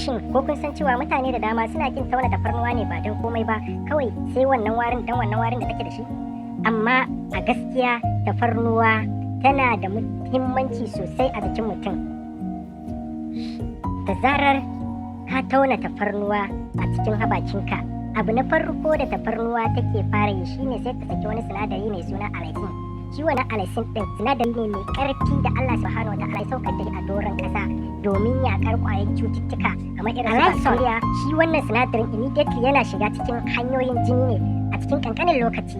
Shin ko kun san cewa mutane da dama suna kin tauna tafarnuwa ne ba don komai ba, kawai sai wannan warin da take da shi? Amma a gaskiya tafarnuwa tana da muhimmanci sosai a jikin mutum. Da zarar ka tauna tafarnuwa a cikin bakinka, abu na farko da tafarnuwa take fara yi shine sai ta saki wani sinadari mai suna allicin. Shi wannan allicin din sinadari ne mai ƙarfi da Allah subhanahu wataala ya saukar da shi a doron ƙasa domin yaƙar ƙwayoyin cututtuka kamar irin su bacteria. Shi wannan sinadarin immediately yana shiga cikin hanyoyin jini ne a cikin ƙanƙanin lokaci.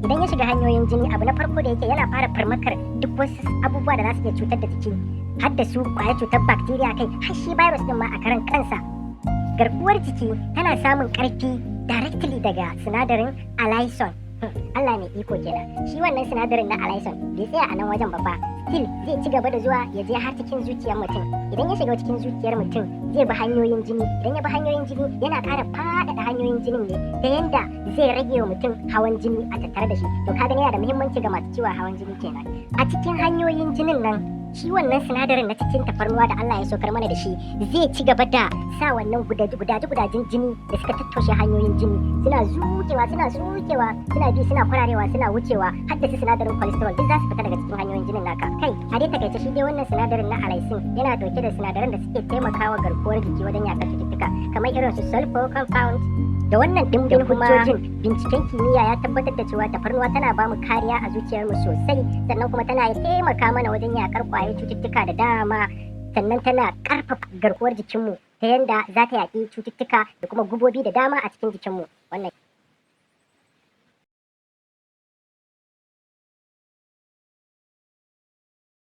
Idan ya shiga hanyoyin jini, abu na farko da yake yana fara farmakar duk wasu abubuwa da za su iya cutar da jiki, har da su ƙwayar cutar bacteria kai har shi virus din ma a karan kansa. Garkuwar jiki tana samun ƙarfi directly daga sinadarin allicin. Allah mai iko kenan. Shi wannan sinadarin na allicin bai tsaya a nan wajen ba fa. Still zai ci gaba da zuwa ya je har cikin zuciyar mutum. Idan ya shiga cikin zuciyar mutum zai bi hanyoyin jini. Idan ya bi hanyoyin jini yana ƙara faɗaɗa hanyoyin jinin ne ta yanda zai rage wa mutum hawan jini a tattare da shi. To ka gani yana da muhimmanci ga masu ciwon hawan jini kenan. A cikin hanyoyin jinin nan shi wannan sinadarin na cikin tafarnuwa da Allah ya saukar mana da shi zai ci gaba da sa wannan gudajen jini da suka tattoshe hanyoyin jini suna zuƙewa suna bi suna kwararewa suna wucewa har da su sinadarin cholesterol duk za su fita daga cikin hanyoyin jinin naka. Kai a dai takaice shi dai wannan sinadarin na allicin yana dauke da sinadaran da suke taimakawa garkuwar jiki wajen yaƙar cututtuka kamar irin su sulfur compound. Da wannan dimbin hujjojin binciken kimiyya ya tabbatar da cewa tafarnuwa tana bamu kariya a zuciyarmu sosai, sannan kuma tana taimaka mana wajen yakar ƙwayoyin cututtuka da dama, sannan tana ƙarfafa garkuwar jikinmu ta yanda za ta yaƙi cututtuka da kuma gubobi da dama a cikin jikinmu. Wannan